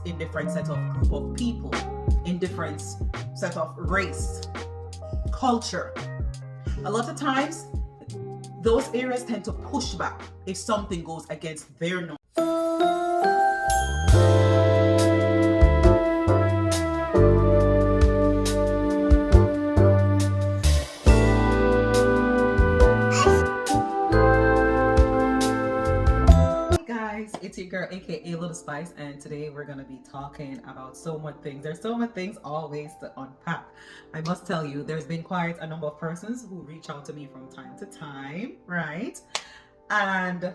in different set of group of people, in different set of race, culture. A lot of times, those areas tend to push back if something goes against their norm. It's your girl aka Little Spice, and today we're gonna be talking about so much things. There's so much things always to unpack. I must tell you, there's been quite a number of persons who reach out to me from time to time, right? And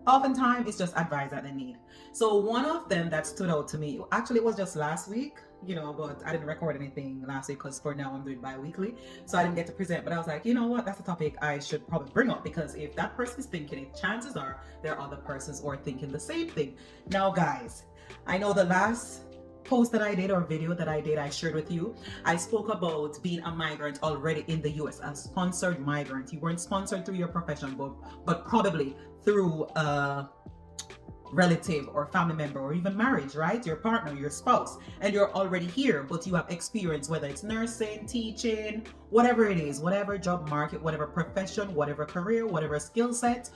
oftentimes it's just advice that they need. So one of them that stood out to me, actually it was just last week, but I didn't record anything last week because for now I'm doing bi-weekly, so I didn't get to present. But I was like, you know what, that's a topic I should probably bring up, because if that person is thinking it, chances are there are other persons who are thinking the same thing. Now guys, I know the last post that I did or video that I shared with you, I spoke about being a migrant already in the US, a sponsored migrant. You weren't sponsored through your profession, but probably through a relative or family member, or even marriage, right? Your partner, your spouse, and you're already here, but you have experience, whether it's nursing, teaching, whatever it is, whatever job market, whatever profession, whatever career, whatever skill set,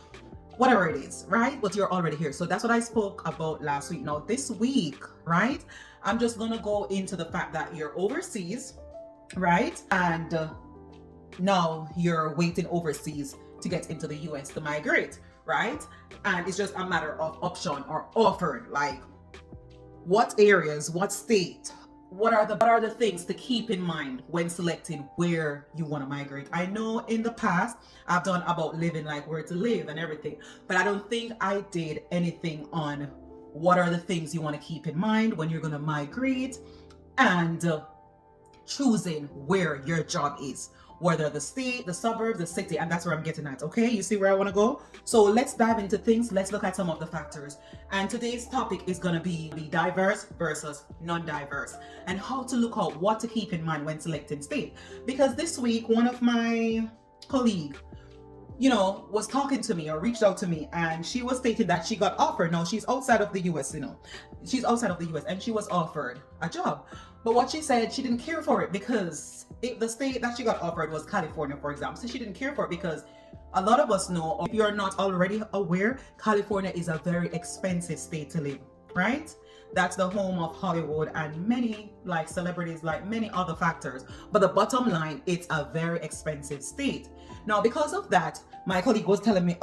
whatever it is, right? But you're already here. So that's what I spoke about last week. Now this week, right, I'm just gonna go into the fact that you're overseas, right? And now you're waiting overseas to get into the US to migrate, right? And it's just a matter of option or offered, like what areas, what state, what are the things to keep in mind when selecting where you want to migrate. I know in the past I've done about living, like where to live and everything, but I don't think I did anything on what are the things you want to keep in mind when you're going to migrate, and choosing where your job is, whether the state, the suburbs, the city, and that's where I'm getting at. Okay, you see where I want to go? So let's dive into things. Let's look at some of the factors. And today's topic is going to be diverse versus non-diverse, and how to look out what to keep in mind when selecting state. Because this week, one of my colleagues, was talking to me or reached out to me, and she was stating that she got offered. Now she's outside of the US, she's outside of the US, and she was offered a job. But what she said, she didn't care for it, because if the state that she got offered was California, for example. So she didn't care for it because a lot of us know, if you're not already aware, California is a very expensive state to live, right? That's the home of Hollywood and many like celebrities, like many other factors. But the bottom line, it's a very expensive state. Now, because of that, my colleague was telling me,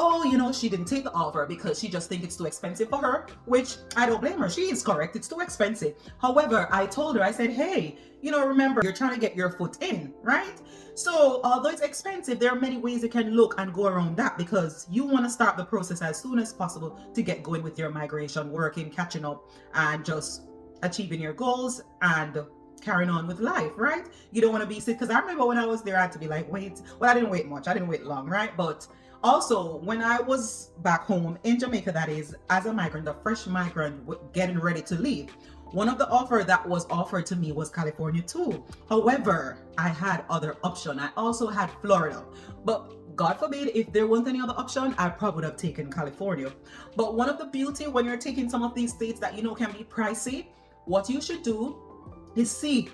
she didn't take the offer because she just thinks it's too expensive for her, which I don't blame her. She is correct. It's too expensive. However, I told her, I said, hey, remember, you're trying to get your foot in, right? So although it's expensive, there are many ways you can look and go around that, because you want to start the process as soon as possible to get going with your migration, working, catching up, and just achieving your goals and carrying on with life, right? You don't want to be sick, because I remember when I was there, I had to be like, I didn't wait much. I didn't wait long, right? But also, when I was back home in Jamaica, that is, as a migrant, a fresh migrant getting ready to leave, one of the offers that was offered to me was California too. However, I had other option. I also had Florida, but God forbid, if there wasn't any other option, I probably would have taken California. But one of the beauty when you're taking some of these states that can be pricey, what you should do is see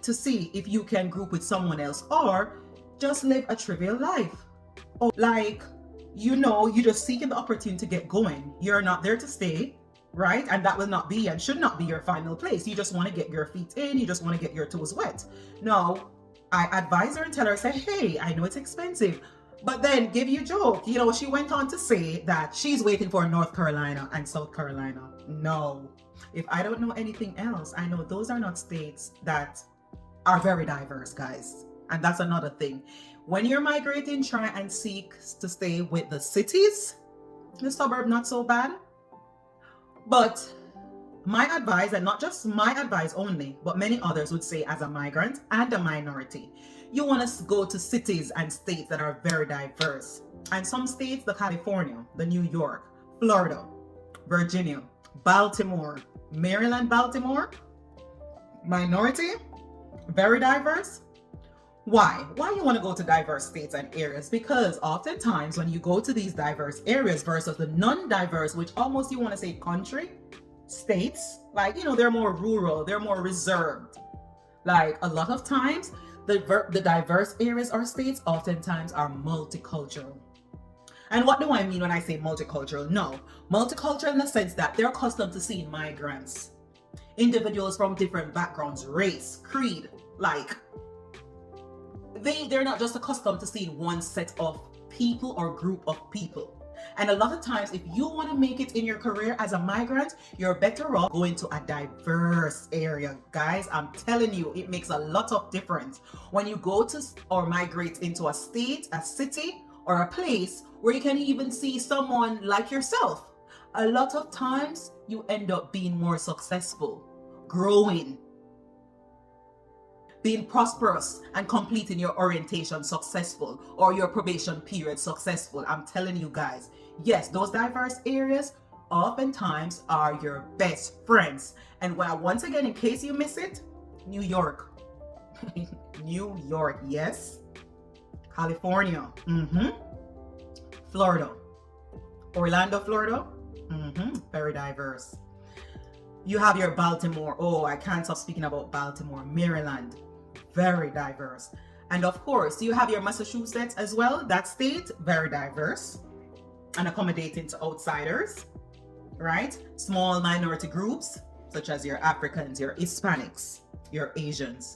if you can group with someone else, or just live a trivial life. Or you're just seeking the opportunity to get going. You're not there to stay, right? And that will not be and should not be your final place. You just want to get your feet in. You just want to get your toes wet. No, I advise her and tell her, say, hey, I know it's expensive, but then give you a joke. She went on to say that she's waiting for North Carolina and South Carolina. No, if I don't know anything else, I know those are not states that are very diverse, guys. And that's another thing. When you're migrating, try and seek to stay with the cities. The suburb, not so bad. But my advice, and not just my advice only, but many others would say, as a migrant and a minority, you want to go to cities and states that are very diverse. And some states, the California, the New York, Florida, Virginia, Baltimore, Maryland, Baltimore, minority, very diverse. Why you want to go to diverse states and areas? Because oftentimes when you go to these diverse areas versus the non-diverse, which almost you want to say country, states, like, they're more rural, they're more reserved. Like a lot of times, the diverse areas or states oftentimes are multicultural. And what do I mean when I say multicultural? No, multicultural in the sense that they're accustomed to seeing migrants, individuals from different backgrounds, race, creed. Like they're not just accustomed to seeing one set of people or group of people. And a lot of times, if you want to make it in your career as a migrant, you're better off going to a diverse area. Guys, I'm telling you, it makes a lot of difference when you go to or migrate into a state, a city, or a place where you can even see someone like yourself. A lot of times, you end up being more successful, growing, being prosperous, and completing your orientation successful, or your probation period successful. I'm telling you guys, yes, those diverse areas oftentimes are your best friends. And once again, in case you miss it, New York. New York, yes. California, Florida, Orlando, Florida, very diverse. You have your Baltimore. Oh, I can't stop speaking about Baltimore. Maryland, very diverse. And of course, you have your Massachusetts as well. That state, very diverse and accommodating to outsiders, right? Small minority groups, such as your Africans, your Hispanics, your Asians,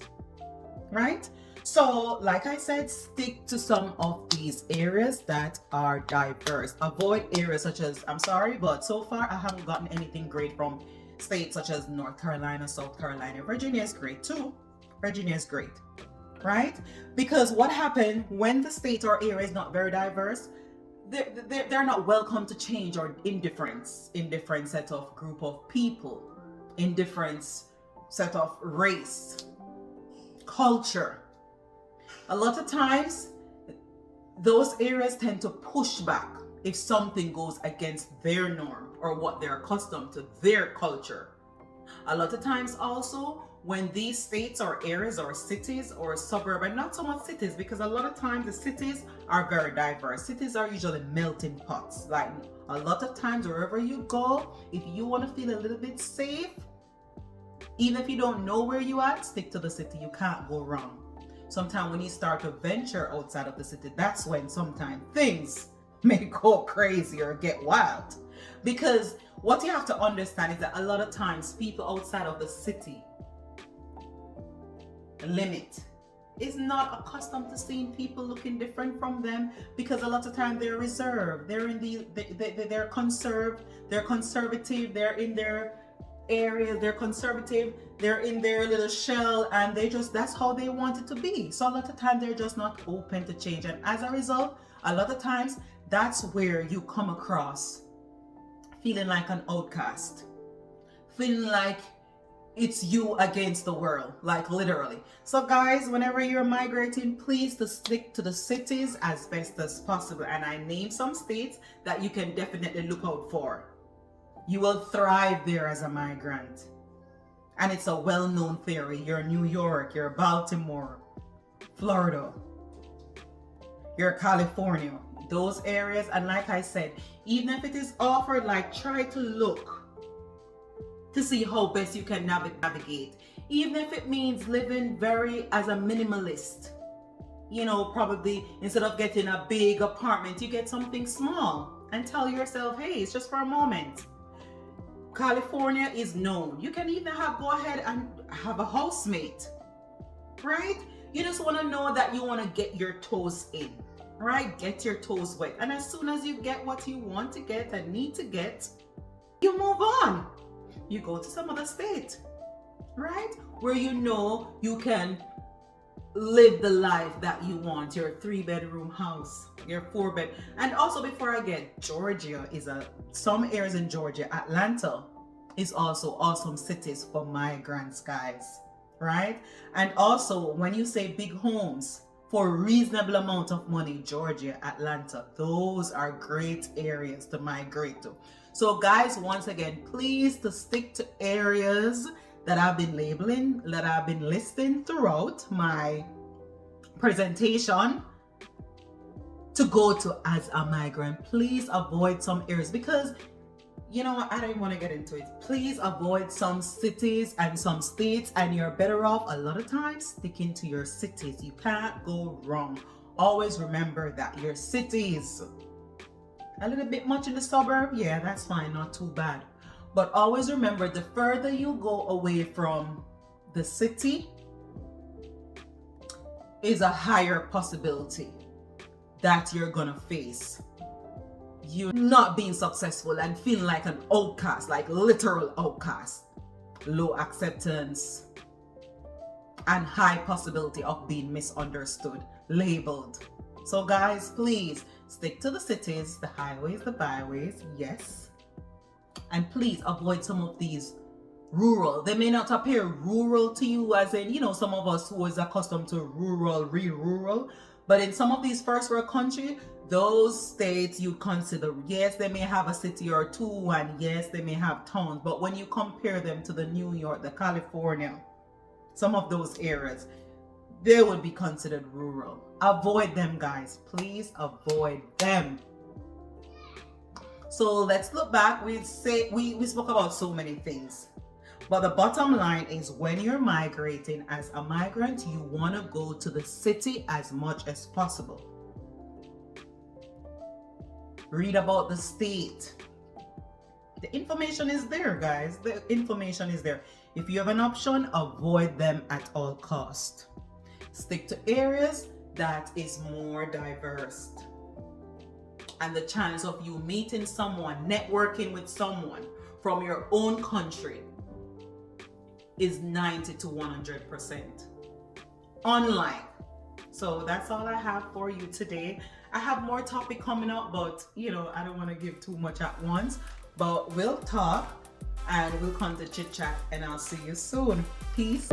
right? So, like I said, stick to some of these areas that are diverse. Avoid areas such as, I'm sorry, but so far I haven't gotten anything great from states such as North Carolina, South Carolina. Virginia is great too. Virginia is great, right? Because what happened when the state or area is not very diverse, they're not welcome to change or indifference in different set of group of people, in different set of race, culture. A lot of times, those areas tend to push back if something goes against their norm or what they're accustomed to, their culture. A lot of times also, when these states or areas or cities or suburb, and not so much cities, because a lot of times the cities are very diverse. Cities are usually melting pots. Like a lot of times, wherever you go, if you want to feel a little bit safe, even if you don't know where you at, stick to the city. You can't go wrong. Sometimes when you start to venture outside of the city, that's when sometimes things may go crazy or get wild. Because what you have to understand is that a lot of times people outside of the city limit is not accustomed to seeing people looking different from them, because a lot of time they're reserved, they're in they're conserved, they're conservative, they're in their areas, they're conservative, they're in their little shell, and that's how they want it to be. So a lot of times they're just not open to change, and as a result, a lot of times that's where you come across feeling like an outcast, feeling like it's you against the world, like literally. So guys, whenever you're migrating, please to stick to the cities as best as possible. And I named some states that you can definitely look out for. You will thrive there as a migrant. And it's a well-known theory. You're New York, you're Baltimore, Florida, you're California, those areas. And like I said, even if it is offered, like try to look to see how best you can navigate. Even if it means living very as a minimalist. Probably instead of getting a big apartment, you get something small and tell yourself, hey, it's just for a moment. California is known. You can even go ahead and have a housemate, right? You just want to know that you want to get your toes in, right? Get your toes wet. And as soon as you get what you want to get and need to get, you move on. You go to some other state, right? Where you can live the life that you want, your 3-bedroom house, your 4-bed. And also, before I get, Georgia some areas in Georgia, Atlanta is also awesome cities for migrants, guys, right? And also, when you say big homes for a reasonable amount of money, Georgia, Atlanta, those are great areas to migrate to. So guys, once again, please to stick to areas that I've been labeling, that I've been listing throughout my presentation to go to as a migrant. Please avoid some areas, because you know what, I don't want to get into it. Please avoid some cities and some states, and you're better off a lot of times sticking to your cities. You can't go wrong. Always remember that your cities, a little bit much in the suburb, yeah, that's fine, not too bad. But always remember, the further you go away from the city is a higher possibility that you're gonna face you not being successful and feeling like an outcast, like literal outcast, low acceptance, and high possibility of being misunderstood, labeled. So guys, please stick to the cities, the highways, the byways, yes. And please avoid some of these rural. They may not appear rural to you, as in, you know, some of us who is accustomed to rural, real rural, but in some of these first world countries, those states you consider, yes, they may have a city or two, and yes, they may have towns, but when you compare them to the New York, the California, some of those areas, they would be considered rural. Avoid them, guys. Please avoid them. So let's look back. We spoke about so many things, but the bottom line is, when you're migrating as a migrant, you want to go to the city as much as possible. Read about the state. The information is there, guys. The information is there. If you have an option, avoid them at all cost. Stick to areas that is more diverse. And the chance of you meeting someone, networking with someone from your own country is 90 to 100% online. So that's all I have for you today. I have more topic coming up, but you know, I don't want to give too much at once, but we'll talk and we'll come to chit chat, and I'll see you soon. Peace.